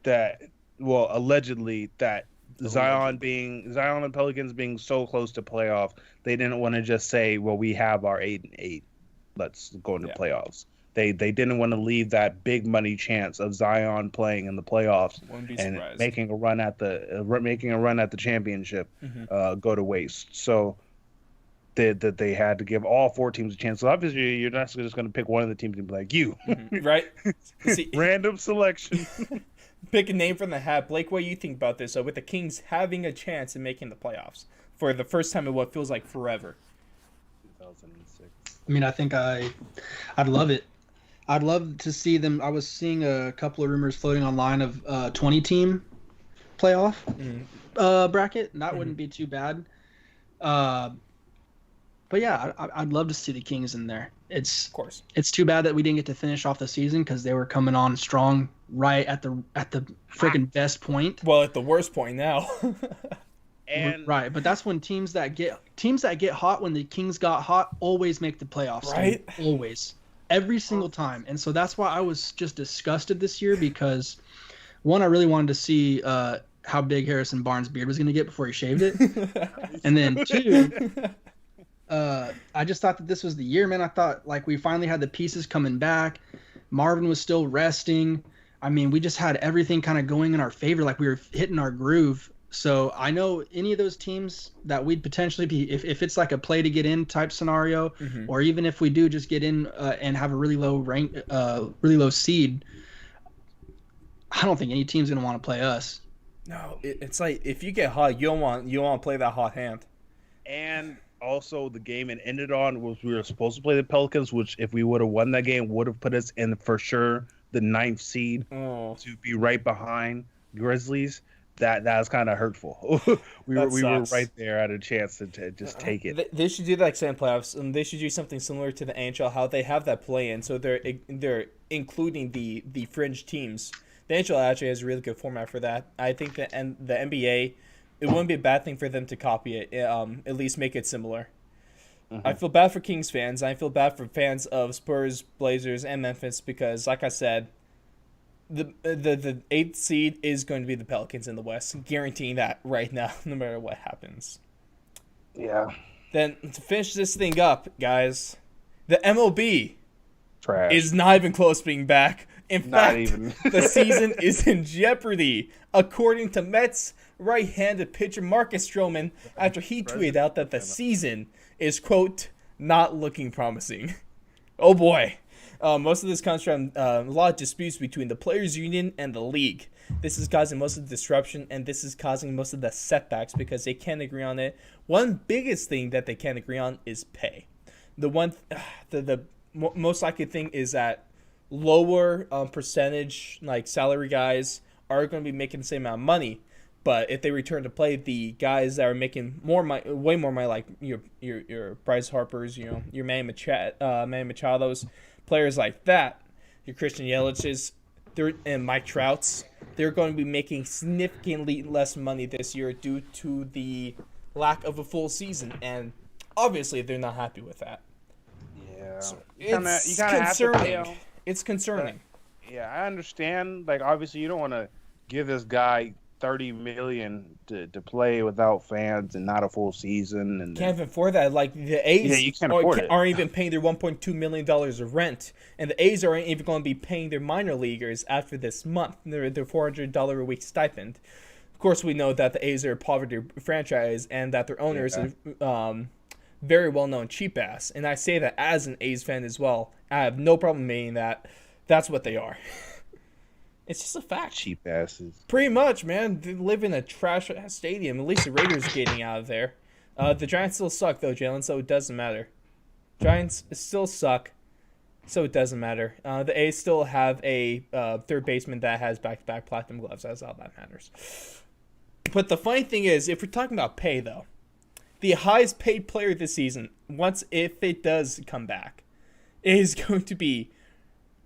that, well, allegedly that Zion and Pelicans being so close to playoff, they didn't want to just say, well, we have our 8-8, let's go into Yeah. playoffs. They didn't want to leave that big money chance of Zion playing in the playoffs Wouldn't be and surprised. making a run at the championship go to waste. So they had to give all 4 teams a chance. So obviously, you're not just going to pick one of the teams and be like, you, right? See, random selection. pick a name from the hat. Blake, what do you think about this? With the Kings having a chance in making the playoffs for the first time in what feels like forever. 2006. I mean, I think I'd love it. I'd love to see them. I was seeing a couple of rumors floating online of 20-team playoff bracket. And that wouldn't be too bad. But yeah, I'd love to see the Kings in there. Of course. It's too bad that we didn't get to finish off the season because they were coming on strong right at the freaking best point. Well, at the worst point now. And right, but that's when teams that get hot when the Kings got hot always make the playoffs. Right? Dude. Always. Every single time. And so that's why I was just disgusted this year because one, I really wanted to see how big Harrison Barnes' beard was going to get before he shaved it. And then two, I just thought that this was the year, man. I thought like we finally had the pieces coming back. Marvin was still resting. I mean, we just had everything kind of going in our favor. Like we were hitting our groove. So I know any of those teams that we'd potentially be, if it's like a play to get in type scenario, or even if we do just get in and have a really low rank, really low seed, I don't think any team's gonna want to play us. No, it's like if you get hot, you don't want to play that hot hand. And also the game it ended on was we were supposed to play the Pelicans, which if we would have won that game would have put us in for sure the 9th seed to be right behind Grizzlies. That was kind of hurtful. we were right there at a chance to just take it. They should do that same playoffs, and they should do something similar to the NHL, how they have that play-in, so they're including the fringe teams. The NHL actually has a really good format for that. I think that and the NBA, it wouldn't be a bad thing for them to copy it. At least make it similar. I feel bad for Kings fans. I feel bad for fans of Spurs, Blazers, and Memphis because, like I said, the 8th seed is going to be the Pelicans in the West, guaranteeing that right now, no matter what happens. Yeah. Then to finish this thing up, guys, the MLB Trash. is not even close to being back. In fact, the season is in jeopardy, according to Mets right-handed pitcher Marcus Stroman, after he tweeted out that the season is, quote, not looking promising. Oh boy. Most of this comes from a lot of disputes between the players' union and the league. This is causing most of the disruption, and this is causing most of the setbacks because they can't agree on it. One biggest thing that they can't agree on is pay. The most likely thing is that lower percentage like salary guys are going to be making the same amount of money, but if they return to play, the guys that are making way more money, like your Bryce Harpers, your Manny Machado's, players like that, your Christian Yelich's, and Mike Trout's, they're going to be making significantly less money this year due to the lack of a full season, and obviously they're not happy with that. Yeah, So it's concerning. It's concerning. Yeah, I understand. Like, obviously, you don't want to give this guy $30 million to play without fans and not a full season, and can't even afford that. Like the A's, you can't afford it. aren't even paying their $1.2 million of rent, and the A's aren't even going to be paying their minor leaguers after this month their $400 a week stipend. Of course, we know that the A's are a poverty franchise and that their owners are very well known cheap ass, and I say that as an A's fan as well. I have no problem meaning that. That's what they are. It's just a fact. Cheap asses. Pretty much, man. They live in a trash stadium. At least the Raiders are getting out of there. The Giants still suck, though, Jalen, so it doesn't matter. Giants still suck, so it doesn't matter. The A's still have a third baseman that has back-to-back platinum gloves. That's all that matters. But the funny thing is, if we're talking about pay, though, the highest paid player this season, if it does come back, is going to be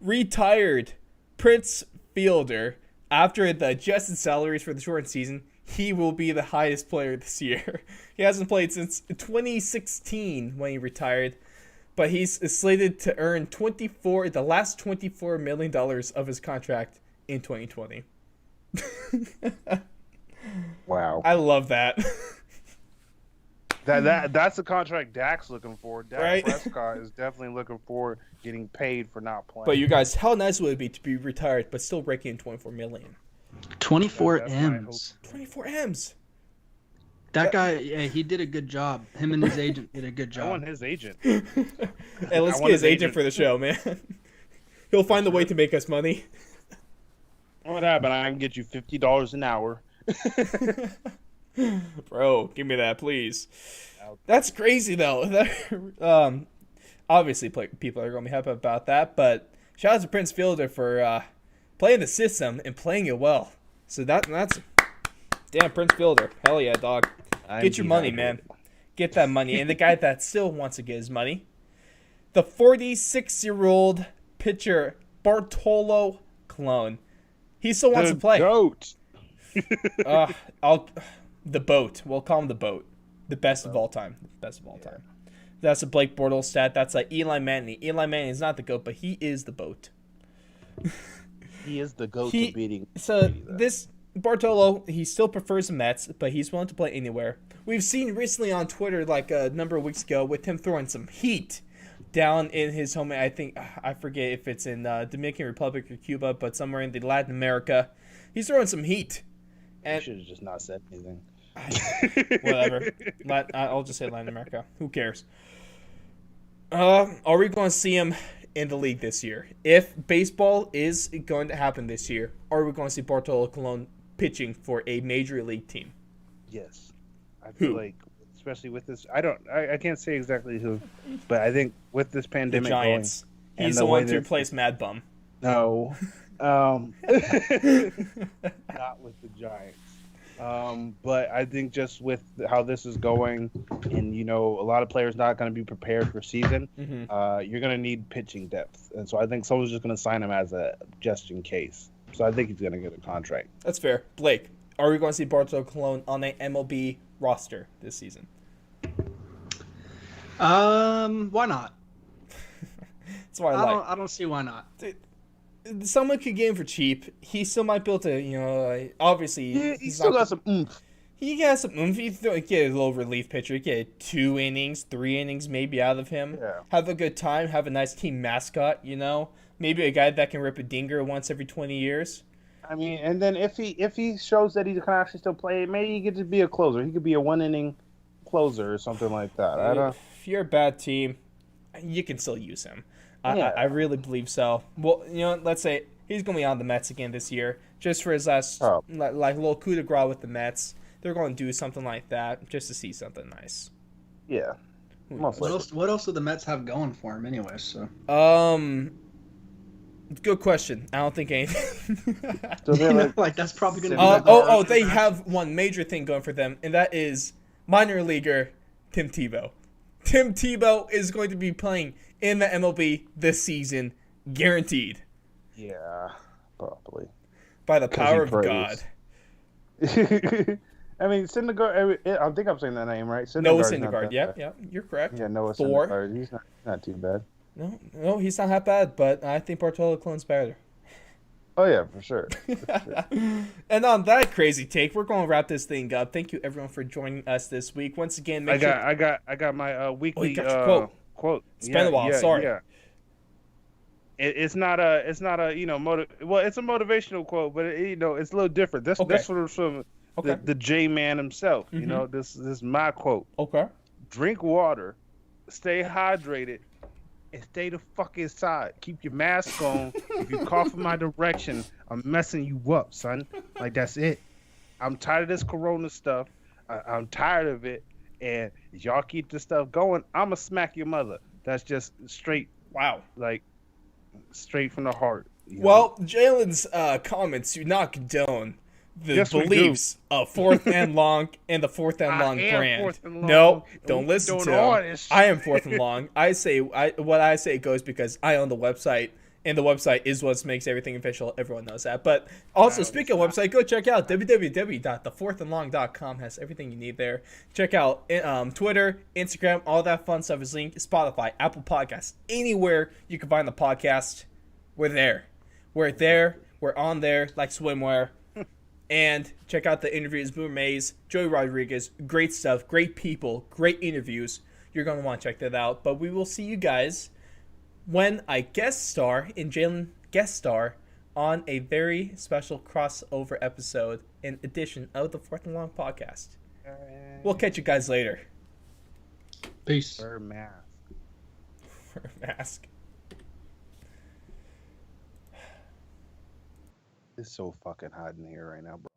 retired Prince Fielder. After the adjusted salaries for the shortened season, he will be the highest player this year. He hasn't played since 2016 when he retired, but he's slated to earn the last $24 million of his contract in 2020. Wow. I love that. That's the contract Dak's looking for. Dak Right? Prescott is definitely looking for getting paid for not playing. But you guys, how nice would it be to be retired but still raking in 24 million? 24 That's my M's. 24 M's. That guy, yeah, he did a good job. Him and his agent did a good I want job. his agent. Hey, let's I get want his his agent agent. for the show, man. He'll find a way to make us money. What happened? I can get you $50 an hour. Bro, give me that, please. That's crazy, though. Obviously, people are going to be happy about that, but shout out to Prince Fielder for playing the system and playing it well. So that's damn Prince Fielder. Hell yeah, dog. Get your money, man. Get that money. And the guy that still wants to get his money, the 46-year-old pitcher Bartolo Colon. He still wants to play. GOAT. The boat. We'll call him the boat. The best of all time. Best of all time. That's a Blake Bortles stat. That's like Eli Manning. Eli Manning is not the GOAT, but he is the boat. He is the GOAT to beating. So this Bartolo, he still prefers the Mets, but he's willing to play anywhere. We've seen recently on Twitter, like a number of weeks ago, with him throwing some heat down in his home. I forget if it's in Dominican Republic or Cuba, but somewhere in the Latin America. He's throwing some heat. I should have just not said anything. Whatever. I'll just say Latin America. Who cares? Are we going to see him in the league this year? If baseball is going to happen this year, are we going to see Bartolo Colon pitching for a major league team? Yes. I feel Who? like, especially with this, I can't say exactly who, but I think with this The pandemic Giants. and He's the the way one to that- replace Mad Bum. going, no, not with the Giants. But I think just with how this is going, and a lot of players not going to be prepared for season, you're going to need pitching depth, and so I think someone's just going to sign him as a just in case. So I think he's going to get a contract. That's fair. Blake, are we going to see Bartolo Colon on an MLB roster this season? Why not? That's what I like. I don't see why not. Someone could get him for cheap. He still might be able to, obviously. Yeah, he's he's still not- got some oomph. He has some oomph. You get a little relief pitcher. Get 2 innings, 3 innings maybe out of him. Yeah. Have a good time. Have a nice team mascot, Maybe a guy that can rip a dinger once every 20 years. I mean, and then if he shows that he can actually still play, maybe he gets to be a closer. He could be a 1-inning closer or something like that. I don't. If you're a bad team, you can still use him. Yeah. I really believe so. Well, let's say he's going to be on the Mets again this year, just for his last, Oh. like little coup de grace with the Mets. They're going to do something like that just to see something nice. Yeah. Most likely. What else do the Mets have going for him anyway? So Good question. I don't think anything. So they're like, that's probably going to be. They have one major thing going for them, and that is minor leaguer Tim Tebow. Tim Tebow is going to be playing in the MLB this season, guaranteed, yeah, probably. by the 'Cause power he of prays. God. I mean, Syndergaard. I think I'm saying that name right. Noah Syndergaard's not Syndergaard. that Yeah, bad. yeah, you're correct. Yeah, Noah Thor. Syndergaard. He's not too bad. No, he's not that bad, but I think Bartolo Colon's better. Oh yeah, for sure. And on that crazy take, we're going to wrap this thing up. Thank you everyone for joining us this week. Once again, make sure I got my weekly got your quote. It's been a while, sorry. Yeah. It's not a it's a motivational quote, but it's a little different. This Okay. this was from Okay. the J Man himself. This is my quote. Okay. Drink water, stay hydrated, and stay the fuck inside. Keep your mask on. If you cough in my direction, I'm messing you up, son. Like, that's it. I'm tired of this corona stuff. I'm tired of it. And if y'all keep this stuff going, I'm going to smack your mother. That's just straight, Wow. like, straight from the heart. you know? Well, Jalen's comments do not condone the Yes, we do. beliefs of Fourth and Long and the Fourth and I Long am brand. Fourth and Long. No, And don't we listen doing to all him. this I am Fourth and Long. What I say goes because I own the website, and the website is what makes everything official. Everyone knows that. But also, speaking of website, go check out www.thefourthandlong.com. Has everything you need there. Check out Twitter, Instagram, all that fun stuff is linked. Spotify, Apple Podcasts, anywhere you can find the podcast. We're there. We're there. We're on there like swimwear. And check out the interviews. Boomer Mays, Joey Rodriguez. Great stuff. Great people. Great interviews. You're going to want to check that out. But we will see you guys when I guest star in Jalen guest star on a very special crossover episode in edition of the Fourth and Long podcast. We'll catch you guys later. Peace. Wear a mask. For a mask. It's so fucking hot in here right now, bro.